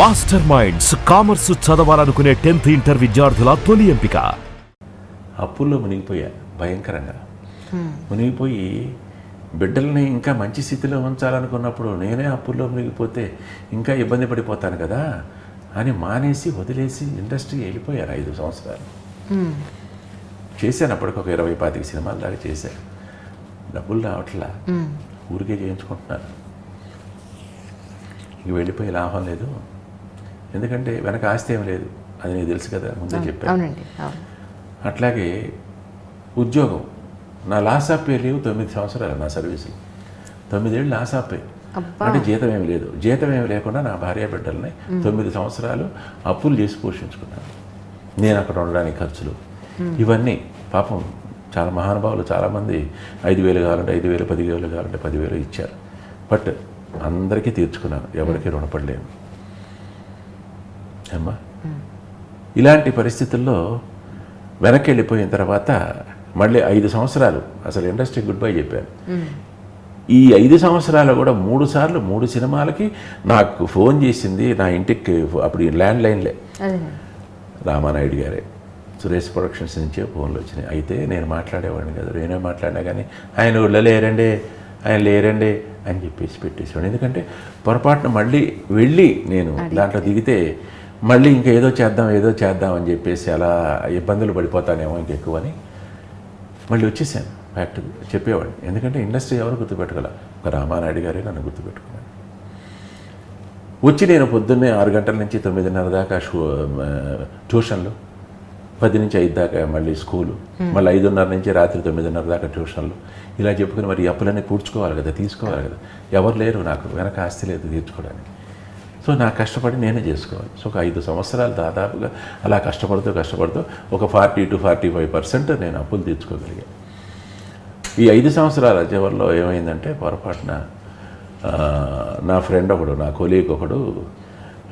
Master minds commerce చదవాలనుకునే 10th inter విద్యార్థుల తొలి ఎంపిక. అప్పుల్లో మునిగిపోయా భయంకరంగా. మునిగిపోయి బిడ్డల్ని ఇంకా మంచి స్థితిలో ఉంచాలనుకున్నప్పుడు నేనే అప్పుల్లో మునిగిపోతే ఇంకా ఇబ్బంది పడిపోతాను కదా అని మానేసి వదిలేసి ఇండస్ట్రీ వెళ్ళిపోయాను. 5 సంవత్సరాలు చేశాను. అప్పటికి ఒక 20-25 సినిమాల దాకా చేశాను. డబ్బులు రావట్లా, ఊరికే చేయించుకుంటున్నాను. ఇంక వెళ్ళిపోయి లాభం లేదు, ఎందుకంటే వెనక ఆస్తి ఏం లేదు, అది నీకు తెలుసు కదా, ముందే చెప్పాను. అట్లాగే ఉద్యోగం, నా లాస్ ఆఫ్ పే లీవ్ 9 సంవత్సరాలు నా సర్వీసులు, 9 ఏళ్ళు లాస్ ఆఫ్ పే. అంటే జీతం ఏమి లేదు, జీతం ఏమి లేకుండా నా భార్య బిడ్డల్ని 9 సంవత్సరాలు అప్పులు చేసి పోషించుకున్నాను. నేను అక్కడ ఉండడానికి ఖర్చులు ఇవన్నీ. పాపం చాలా మహానుభావులు చాలామంది 5,000 కావాలంటే 5,000, 10,000 కావాలంటే 10,000 ఇచ్చారు. బట్ అందరికీ తీర్చుకున్నాను, ఎవరికి రుణపడలేను అమ్మా. ఇలాంటి పరిస్థితుల్లో వెనక్కి వెళ్ళిపోయిన తర్వాత మళ్ళీ 5 సంవత్సరాలు అసలు ఇండస్ట్రీ గుడ్ బై చెప్పాను. ఈ 5 సంవత్సరాలు కూడా 3 సార్లు 3 సినిమాలకి నాకు ఫోన్ చేసింది నా ఇంటికి. అప్పుడు ల్యాండ్ లైన్లే రామానాయుడు గారే, సురేష్ ప్రొడక్షన్స్ నుంచే ఫోన్లు వచ్చినాయి. అయితే నేను మాట్లాడేవాడిని కదా, నేనే మాట్లాడినా కానీ ఆయన ఊళ్ళో లేరండి, ఆయన లేరండి అని చెప్పేసి పెట్టేసేవాడు. ఎందుకంటే పొరపాటున మళ్ళీ వెళ్ళి నేను దాంట్లో దిగితే మళ్ళీ ఇంకా ఏదో చేద్దాం అని చెప్పేసి అలా ఇబ్బందులు పడిపోతానేమో ఇంకెక్కువని మళ్ళీ వచ్చేసాను. ఫ్యాక్ట్ చెప్పేవాడిని. ఎందుకంటే ఇండస్ట్రీ ఎవరు గుర్తుపెట్టగల, ఒక రామానాయుడు గారే నన్ను గుర్తుపెట్టుకున్నాను. వచ్చి నేను పొద్దున్నే 6 గంటల నుంచి 9:30 దాకా ట్యూషన్లు, 10 నుంచి 5 దాకా మళ్ళీ స్కూలు, మళ్ళీ 5:30 నుంచి రాత్రి 9:30 దాకా ట్యూషన్లు. ఇలా చెప్పుకుని మరి అప్పులన్నీ కూర్చుకోవాలి కదా, తీసుకోవాలి కదా. ఎవరు లేరు నాకు, వెనక ఆస్తి లేదు తీర్చుకోవడానికి. సో నాకు కష్టపడి నేనే చేసుకోవాలి. సో ఒక 5 సంవత్సరాలు దాదాపుగా అలా కష్టపడుతూ ఒక 40-45% నేను అప్పులు తీర్చుకోగలిగాను. ఈ 5 సంవత్సరాల చివరిలో ఏమైందంటే పొరపాటున నా ఫ్రెండ్ ఒకడు, నా కొలీగ్ ఒకడు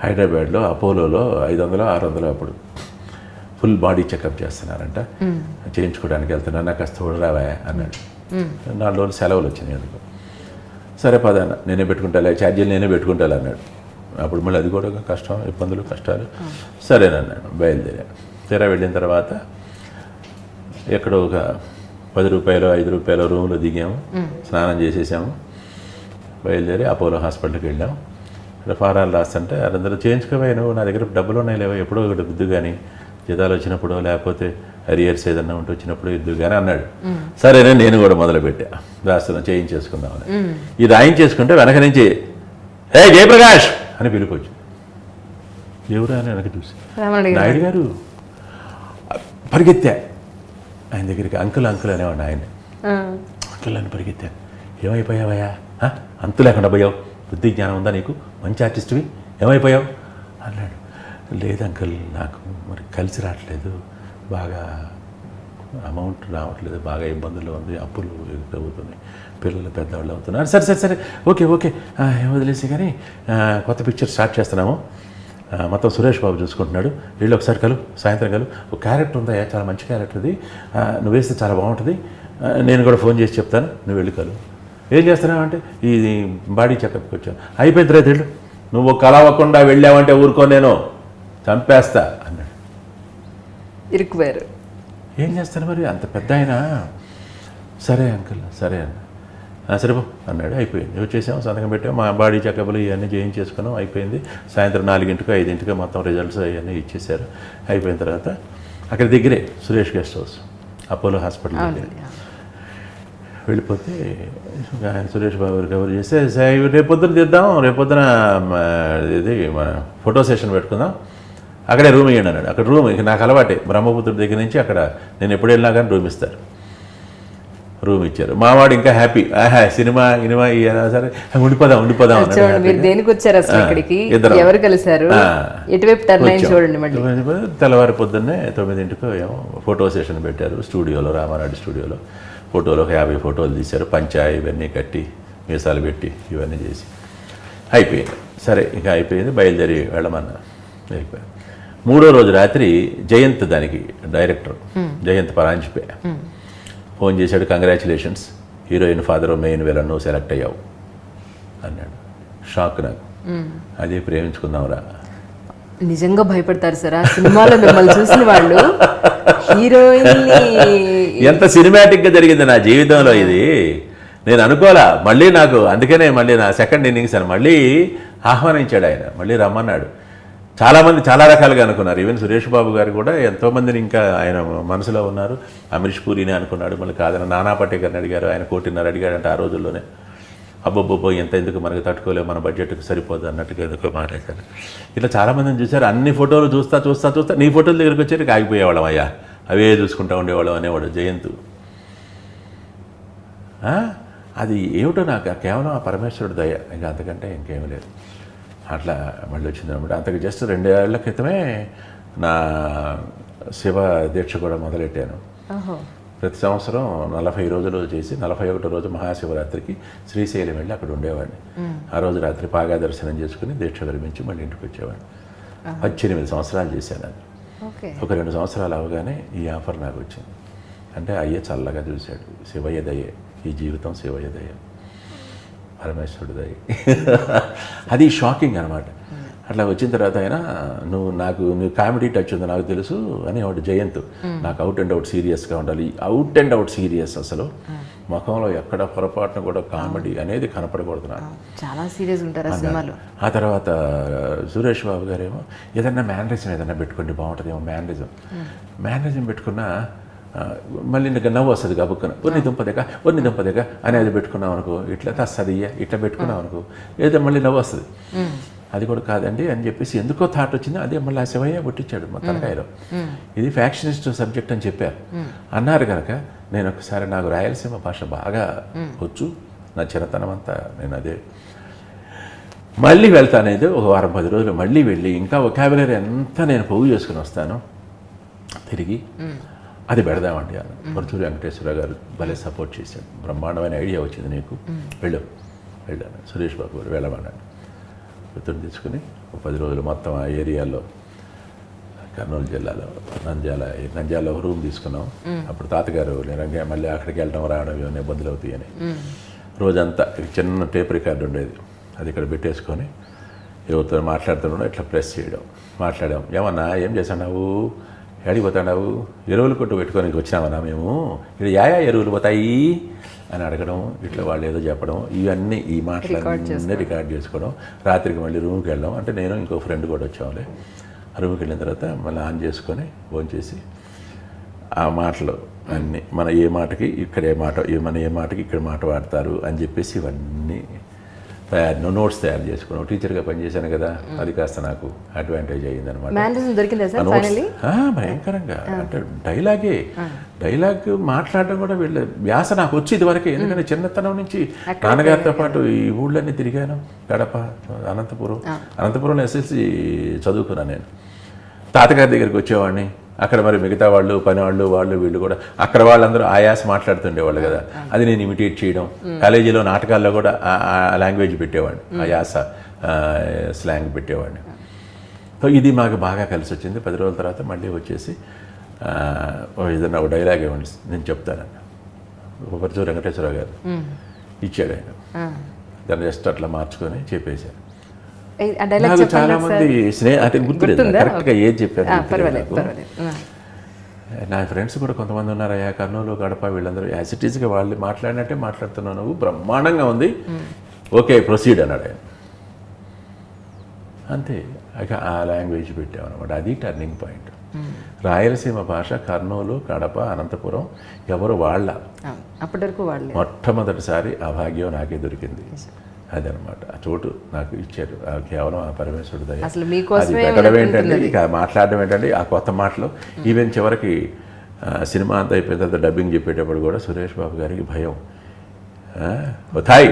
హైదరాబాద్లో అపోలోలో 500-600 అప్పుడు ఫుల్ బాడీ చెకప్ చేస్తున్నారంట, చేయించుకోవడానికి వెళ్తున్నా, నాకు కష్టపడి రావా అన్నాడు. 4 రోజులు సెలవులు వచ్చినాయి అందుకు. సరే పదాన్న నేనే పెట్టుకుంటా, ఛార్జీలు నేనే పెట్టుకుంటా అన్నాడు. అప్పుడు మళ్ళీ అది కూడా కష్టం, ఇబ్బందులు కష్టాలు. సరేనన్నాను, బయలుదేరాను. తీరా వెళ్ళిన తర్వాత ఎక్కడో ఒక 10 రూపాయలు 5 రూపాయల రూమ్లో దిగాము, స్నానం చేసేసాము, బయలుదేరి అపోలో హాస్పిటల్కి వెళ్ళాము. ఇక్కడ ఫారాలు రాస్తుంటే అందరూ చేయించుకోవా, నువ్వు నా దగ్గర డబ్బులు ఉన్నాయి లేవో, ఎప్పుడో ఒకటి బుద్ధి కానీ జీతాలు వచ్చినప్పుడు లేకపోతే అరియర్స్ ఏదన్నా ఉంటే వచ్చినప్పుడు ఇద్దు కానీ అన్నాడు. సరేనే నేను కూడా మొదలుపెట్టా, రాస్తున్నా చేయించేసుకుందామని. ఇది రాయించేసుకుంటే వెనక నుంచి ఏ జయప్రకాష్ అని పిలుపొచ్చు. ఎవరు అని వెనక చూసి నాయుడు గారు. పరిగెత్తా ఆయన దగ్గరికి. అంకుల్ అనేవాడు ఆయన. అంకుల్ అని పరిగెత్తాను. ఏమైపోయావయ్యా, అంతు లేకుండా పోయావు, బుద్ధి జ్ఞానం ఉందా నీకు, మంచి ఆర్టిస్ట్వి, ఏమైపోయావు అన్నాడు. లేదు అంకుల్, నాకు మరి కలిసి రావట్లేదు, బాగా అమౌంట్ రావట్లేదు, బాగా ఇబ్బందులు ఉంది, అప్పులు అవుతున్నాయి, పిల్లలు పెద్దవాళ్ళు అవుతున్నారు. సరే ఓకే ఏం వదిలేసి కానీ కొత్త పిక్చర్ స్టార్ట్ చేస్తున్నాము, మొత్తం సురేష్ బాబు చూసుకుంటున్నాడు, వీళ్ళు ఒకసారి సాయంత్రం ఒక క్యారెక్టర్ ఉందా, చాలా మంచి క్యారెక్టర్ అది, నువ్వు వేస్తే చాలా బాగుంటుంది, నేను కూడా ఫోన్ చేసి చెప్తాను, నువ్వు వెళ్ళి ఏం చేస్తున్నావు అంటే ఇది బాడీ చెకప్కి వచ్చాను. అయిపోయింది రైతు, నువ్వు కలవకుండా వెళ్ళావంటే ఊరుకో, నేను చంపేస్తా అన్నాడు. ఇరుక్కుపోయారు. ఏం చేస్తాను మరి, అంత పెద్ద ఆయన. సరే అంకుల్ సరే అన్న, సరేపో అన్నాడు. అయిపోయింది. వచ్చేసాము, సంతకం పెట్టాము, మా బాడీ చెకప్లు ఇవన్నీ చేయించేసుకున్నాం. అయిపోయింది. సాయంత్రం 4 5 మొత్తం రిజల్ట్స్ అవన్నీ ఇచ్చేసారు. అయిపోయిన తర్వాత అక్కడ దగ్గరే Suresh guest house, Apollo hospital దగ్గర వెళ్ళిపోతే ఆయన సురేష్ బాబు కవర్ చేస్తే రేపొద్దున తీద్దాం, రేపొద్దున ఇది మన ఫోటో సెషన్ పెట్టుకుందాం, అక్కడే రూమ్ ఇవ్వండి అన్నాడు. అక్కడ రూమ్ ఇక నాకు అలవాటే, బ్రహ్మపుత్రుడి దగ్గర నుంచి అక్కడ నేను ఎప్పుడు వెళ్ళినా కానీ రూమ్ ఇస్తారు. రూమ్ ఇచ్చారు. మావాడు ఇంకా హ్యాపీ, సినిమా సరే ఉండిపోదాం తెల్లవారి పొద్దున్నే 9 ఏమో ఫోటో సెషన్ పెట్టారు స్టూడియోలో, రామానాయుడు స్టూడియోలో. ఫోటోలో 50 ఫోటోలు తీశారు, పంచాయి ఇవన్నీ కట్టి మీసాలు పెట్టి ఇవన్నీ చేసి అయిపోయింది. సరే ఇంకా అయిపోయింది, బయలుదేరి వెళ్ళమన్నా. వెళ్ళిపోయాను. 3వ రోజు రాత్రి జయంత్, దానికి డైరెక్టర్ జయంత్ పరాంజిపే ఫోన్ చేశాడు. Congratulations, heroine father main villain select అయ్యావు అన్నాడు. షాక్ నాకు. అదే ప్రేమించుకుందాంరా నిజంగా భయపడతారు సార్ ఆ సినిమాలో మిమ్మల్ని చూసిన వాళ్ళు. హీరోయిన్ ఎంత సినిమాటిక్గా జరిగింది నా జీవితంలో ఇది. నేను అనుకోలే మళ్ళీ నాకు, అందుకనే మళ్ళీ నా సెకండ్ ఇన్నింగ్స్ అని మళ్ళీ ఆహ్వానించాడు ఆయన, మళ్ళీ రమ్మన్నాడు. చాలామంది చాలా రకాలుగా అనుకున్నారు. ఈవెన్ సురేష్ బాబు గారు కూడా ఎంతోమందిని ఇంకా ఆయన మనసులో ఉన్నారు. అమరీష్ పూరిని అనుకున్నాడు, మళ్ళీ కాదని నానా పటేకర్ని అడిగారు. ఆయన 1.5 కోటి అడిగాడంటే ఆ రోజుల్లోనే. అబ్బబ్బబ్బో ఎంత ఎందుకు మనకు తట్టుకోలేము, మన బడ్జెట్కి సరిపోదు అన్నట్టుగా ఎందుకో మాట్లాడారు. ఇట్లా చాలామందిని చూశారు. అన్ని ఫోటోలు చూస్తా నీ ఫోటోల దగ్గరికి వచ్చేది ఆగిపోయేవాళ్ళం అయ్యా, అవే చూసుకుంటూ ఉండేవాళ్ళం అనేవాడు జయంత్. అది ఏమిటో నాకు కేవలం ఆ పరమేశ్వరుడు దయ, ఇంకా అంతకంటే ఇంకేమీ లేదు. అట్లా మళ్ళీ వచ్చింది అనమాట. అంతకు జస్ట్ 2 ఏళ్ల క్రితమే నా శివ దీక్ష కూడా మొదలెట్టాను. ప్రతి సంవత్సరం 40 రోజులు చేసి 41వ రోజు మహాశివరాత్రికి శ్రీశైలం వెళ్ళి అక్కడ ఉండేవాడిని. ఆ రోజు రాత్రి పాగా దర్శనం చేసుకుని దీక్ష విరమించి మళ్ళీ ఇంటికి వచ్చేవాడిని. 18 సంవత్సరాలు చేశాను అది. ఒక 2 సంవత్సరాలు అవగానే ఈ ఆఫర్ నాకు వచ్చింది. అంటే అయ్యే చల్లగా చూశాడు. శివయ్య దయ్యే, ఈ జీవితం శివయ్య దయ్య, పరమేశ్వరుడు దయ్య. అది షాకింగ్ అనమాట. అట్లా వచ్చిన తర్వాత ఆయన నువ్వు కామెడీ టచ్ ఉంది నాకు తెలుసు అని ఒకటి జయంత్. నాకు అవుట్ అండ్ అవుట్ సీరియస్గా ఉండాలి, అవుట్ అండ్ అవుట్ సీరియస్. అసలు ముఖంలో ఎక్కడ పొరపాటున కూడా కామెడీ అనేది కనపడకూడదు నాకు. చాలా సీరియస్ ఉంటారు ఆ సినిమాలో. ఆ తర్వాత సురేష్ బాబు గారేమో ఏదన్నా మేనరిజం ఏదన్నా పెట్టుకోండి బాగుంటుందేమో, మేనరిజం పెట్టుకున్నా మళ్ళీ ఇంకా నవ్వు వస్తుంది గబుక్కన, ఒన్ని దుంపదేగా అనేది పెట్టుకున్నాం అనుకో, ఇట్లా తస్తుంది ఇట్లా పెట్టుకున్నాం అనుకో, ఏదో మళ్ళీ నవ్వు వస్తుంది. అది కూడా కాదండి అని చెప్పేసి ఎందుకో థాట్ వచ్చింది. అదే మళ్ళీ ఆ శివయ్య కొట్టించాడు మా తలకాయలో. ఇది ఫ్యాక్షనిస్ట్ సబ్జెక్ట్ అని చెప్పారు అన్నారు కనుక నేను ఒకసారి, నాకు రాయలసీమ భాష బాగా వచ్చు, నా చిన్నతనం అంతా నేను అదే మళ్ళీ వెళ్తానేది. ఒక వారం 10 రోజులు మళ్ళీ వెళ్ళి ఇంకా వొకాబులరీ అంతా నేను పోగు చేసుకుని వస్తాను తిరిగి. అది పెడదామండి అన్న. పరుచూరి వెంకటేశ్వర గారు భలే సపోర్ట్ చేశాడు. బ్రహ్మాండమైన ఐడియా వచ్చింది నీకు, వెళ్ళాను. సురేష్ బాబు గారు వెళ్ళమన్నాడు. గుర్తుని తీసుకుని ఒక 10 రోజులు మొత్తం ఆ ఏరియాలో, కర్నూలు జిల్లాలో నంద్యాల ఒక రూమ్ తీసుకున్నాం. అప్పుడు తాతగారు నిరంగా మళ్ళీ అక్కడికి వెళ్ళడం రావడం ఇవన్నీ ఇబ్బందులు అవుతాయని రోజంతా చిన్న టేప్ రికార్డు ఉండేది, అది ఇక్కడ పెట్టేసుకొని ఎవరితో మాట్లాడుతున్నాడో ఇట్లా ప్రెస్ చేయడం. మాట్లాడాం, ఏమన్నా ఏం చేసావు, ఎడికి పోతాడావు, ఎరువులు కొట్టు పెట్టుకొని వచ్చినామన్నా మేము, ఇక్కడ ఎరువులు పోతాయి అని అడగడం, ఇట్లా వాళ్ళు ఏదో చెప్పడం, ఇవన్నీ ఈ మాటలన్నీ రికార్డ్ చేసుకోవడం. రాత్రికి మళ్ళీ రూమ్కి వెళ్ళడం. అంటే నేను ఇంకో ఫ్రెండ్ కూడా వచ్చాములే. రూమ్కి వెళ్ళిన తర్వాత మళ్ళీ ఆన్ చేసుకొని ఫోన్ చేసి ఆ మాటలు అన్నీ మన ఏ మాటకి ఇక్కడ ఏ మాటకి ఇక్కడ మాట వాడతారు అని చెప్పేసి ఇవన్నీ నోట్స్ తయారు చేసుకున్నాం. టీచర్గా పనిచేశాను కదా, అది కాస్త నాకు అడ్వాంటేజ్ అయ్యింది అనమాట. భయంకరంగా అంటే డైలాగ్ మాట్లాడడం కూడా వీళ్ళ వ్యాస నాకు వచ్చి ఇదివరకే. ఎందుకంటే చిన్నతనం నుంచి నాన్నగారితో పాటు ఈ ఊళ్ళన్నీ తిరిగాను. గడప, అనంతపురంలో ఎస్ఎస్సి చదువుకున్నాను నేను. తాతగారి దగ్గరికి వచ్చేవాడిని. అక్కడ మరి మిగతా వాళ్ళు పని వాళ్ళు వీళ్ళు కూడా అక్కడ వాళ్ళందరూ ఆయాస మాట్లాడుతుండేవాళ్ళు కదా, అది నేను ఇమిటేట్ చేయడం. కాలేజీలో నాటకాల్లో కూడా ఆ లాంగ్వేజ్ పెట్టేవాడిని, ఆ యాస స్లాంగ్ పెట్టేవాడిని. సో ఇది మాకు బాగా కలిసి వచ్చింది. 10 రోజుల తర్వాత మళ్ళీ వచ్చేసి ఏదన్నా ఒక డైలాగ్ ఇవ్వండి నేను చెప్తానన్న. పరుచూరి వెంకటేశ్వర గారు ఇచ్చాడు ఆయన. దాన్ని జస్ట్ అట్లా మార్చుకొని చెప్పేశారు. నాకు చాలా మంది అంటే గుర్తులేదు కరెక్ట్గా ఏది చెప్పారు. నా ఫ్రెండ్స్ కూడా కొంతమంది ఉన్నారయ్యా కర్నూలు, గడప, వీళ్ళందరూ యాజ్ ఇట్ ఈస్గా వాళ్ళు మాట్లాడినట్టే మాట్లాడుతున్నావు, నువ్వు బ్రహ్మాండంగా ఉంది, ఓకే ప్రొసీడ్ అన్నాడు ఆయన. అంతే, ఆ లాంగ్వేజ్ పెట్టామన్నమాట. అది టర్నింగ్ పాయింట్. రాయలసీమ భాష కర్నూలు, కడప, అనంతపురం ఎవరు వాళ్ళ అప్పటి వరకు వాళ్ళు మొట్టమొదటిసారి ఆ భాగ్యం నాకే దొరికింది. అదనమాట ఆ చోటు నాకు ఇచ్చారు. కేవలం ఆ పరమేశ్వరుడు దయ. అది పెట్టడం ఏంటంటే, ఇక మాట్లాడడం ఏంటంటే ఆ కొత్త మాటలు. ఈవెన్ చివరికి సినిమా అంతా అయిపోయిన తర్వాత డబ్బింగ్ చెప్పేటప్పుడు కూడా సురేష్ బాబు గారికి భయం. థాయ్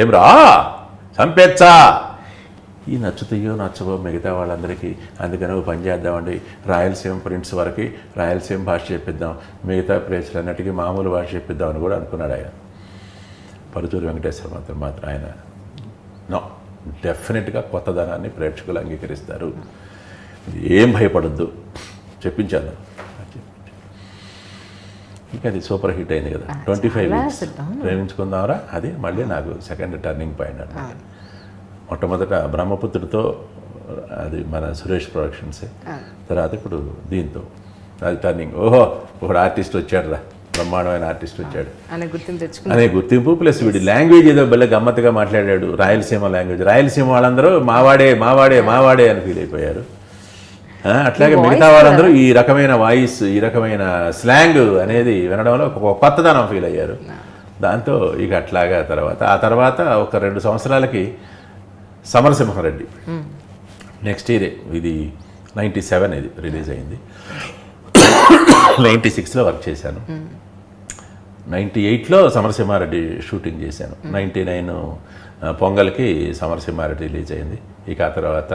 ఏం రా చంపేచ్చా, ఈ నచ్చుతాయో నచ్చవో మిగతా వాళ్ళందరికీ. అందుకని ఒక పని చేద్దామండి, రాయలసీమ ప్రింట్స్ వరకు రాయలసీమ భాష చెప్పిద్దాం, మిగతా ప్లేస్లన్నిటికీ మామూలు భాష చెప్పిద్దాం అని కూడా అనుకున్నాడు ఆయన. పరుచూరి వెంకటేశ్వర మాత్రం ఆయన నో, డెఫినెట్గా కొత్తదనాన్ని ప్రేక్షకులు అంగీకరిస్తారు, ఏం భయపడద్దు చెప్పించాను. ఇంకా అది సూపర్ హిట్ అయింది కదా, 25 వీక్స్ ప్రేమించుకుందాంరా. అది మళ్ళీ నాకు సెకండ్ టర్నింగ్ పాయింట్ అన్నమాట. మొట్టమొదట బ్రహ్మపుత్రుడితో అది మన సురేష్ ప్రొడక్షన్సే. తర్వాత ఇప్పుడు దీంతో అది టర్నింగ్. ఓహో ఒకడు ఆర్టిస్ట్ వచ్చాడు రా, బ్రహ్మాండమైన ఆర్టిస్ట్ వచ్చాడు అనే గుర్తింపు. ప్లస్ వీడి లాంగ్వేజ్ ఏదో భలే గమ్మత్తుగా మాట్లాడాడు, రాయలసీమ లాంగ్వేజ్. రాయలసీమ వాళ్ళందరూ మావాడే మావాడే మావాడే అని ఫీల్ అయిపోయారు. అట్లాగే మిగతా వాళ్ళందరూ ఈ రకమైన వాయిస్, ఈ రకమైన స్లాంగ్ అనేది వినడంలో ఒక కొత్తదనం ఫీల్ అయ్యారు. దాంతో ఇక అట్లాగా ఆ తర్వాత ఒక 2 సంవత్సరాలకి సమరసింహారెడ్డి నెక్స్ట్ ఇయరే, ఇది 97 ఇది రిలీజ్ అయింది. 96లో వర్క్ చేశాను. 98లో సమరసింహారెడ్డి షూటింగ్ చేశాను. 99 పొంగల్కి సమరసింహారెడ్డి రిలీజ్ అయింది. ఇక ఆ తర్వాత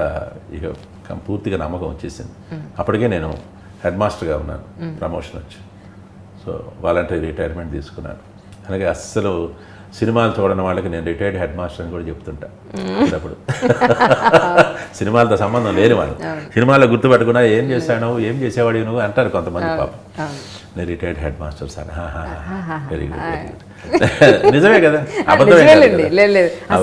ఇక పూర్తిగా నమ్మకం వచ్చేసింది. అప్పటికే నేను హెడ్ మాస్టర్గా ఉన్నాను, ప్రమోషన్ వచ్చి. సో వాలంటరీ రిటైర్మెంట్ తీసుకున్నాను. అలాగే అస్సలు సినిమాలు చూడని వాళ్ళకి నేను రిటైర్డ్ హెడ్ మాస్టర్ అని కూడా చెప్తుంటా అప్పుడు. సినిమాలతో సంబంధం లేని వాళ్ళు సినిమాలో గుర్తుపెట్టుకున్నా ఏం చేశాను, ఏం చేసేవాడు నువ్వు అంటారు కొంతమంది. పాపం నేను retired head master sir. Very good, very good. నిజమే కదా,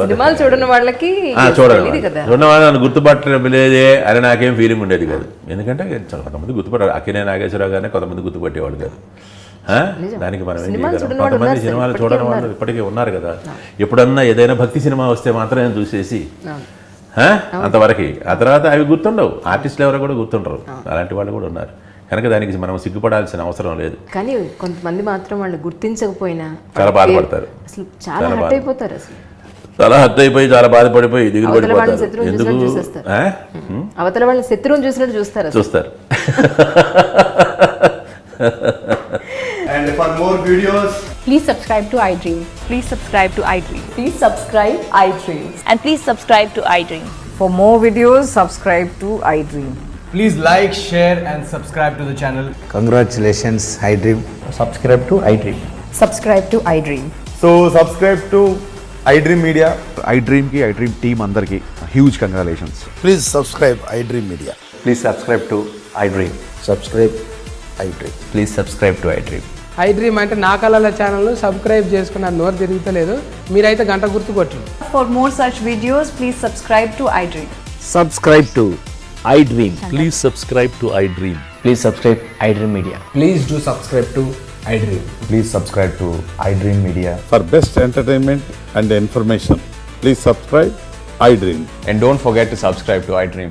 సినిమాలు చూడని వాళ్ళకి చూడని వాళ్ళు నన్ను గుర్తుపట్టడం లేదే అని నాకేం ఫీలింగ్ ఉండేది కాదు. ఎందుకంటే కొంతమంది గుర్తుపట్టారు, అక్కినే నాగేశ్వరరావు గానే కొంతమంది గుర్తుపట్టేవాడు కాదు. దానికి మనం ఏం చేయగలం? కొంతమంది సినిమాలు చూడని వాళ్ళు ఇప్పటికీ ఉన్నారు కదా. ఎప్పుడన్నా ఏదైనా భక్తి సినిమా వస్తే మాత్రమే చూసేసి అంతవరకు, ఆ తర్వాత అవి గుర్తుండవు. ఆర్టిస్టులు ఎవరో కూడా గుర్తుండరు, అలాంటి వాళ్ళు కూడా ఉన్నారు. కనుక దానికి మనం సిగ్గుపడాల్సిన అవసరం లేదు. కానీ కొంతమంది మాత్రం వాళ్ళు గుర్తించకపోయినా చాలా బాధపడతారు, అసలు చాలా హర్ట్ అయిపోతారు. అసలు చాలా హర్ట్ అయిపోయి, చాలా బాధపడిపోయి దిగులు పడిపోతారు. ఎందుకు? అవతల వాళ్ళని శత్రువుని చూసినట్టు చూస్తారు. And for more videos, please subscribe to iDream. Please subscribe to iDream. Please subscribe iDream. And please subscribe to iDream. For more videos, subscribe to iDream. please like, share and subscribe to the channel. Congratulations, iDream. Subscribe to iDream. Subscribe to iDream. So subscribe to iDream Media. iDream ki iDream team andarki huge congratulations. Please subscribe iDream Media. Please subscribe to iDream. Subscribe iDream. Please subscribe to iDream. iDream అంటే నా కళల channel subscribe చేసుకున్న నోరు తిరుగుతలేదు, మీరైతే గంట గుర్తు కొట్టండి. For more such videos, please subscribe to iDream. Subscribe to iDream. Please subscribe to iDream. Please subscribe iDream Media. Please do subscribe to iDream. Please subscribe to iDream Media. For best entertainment and information, please subscribe iDream. And don't forget to subscribe to iDream.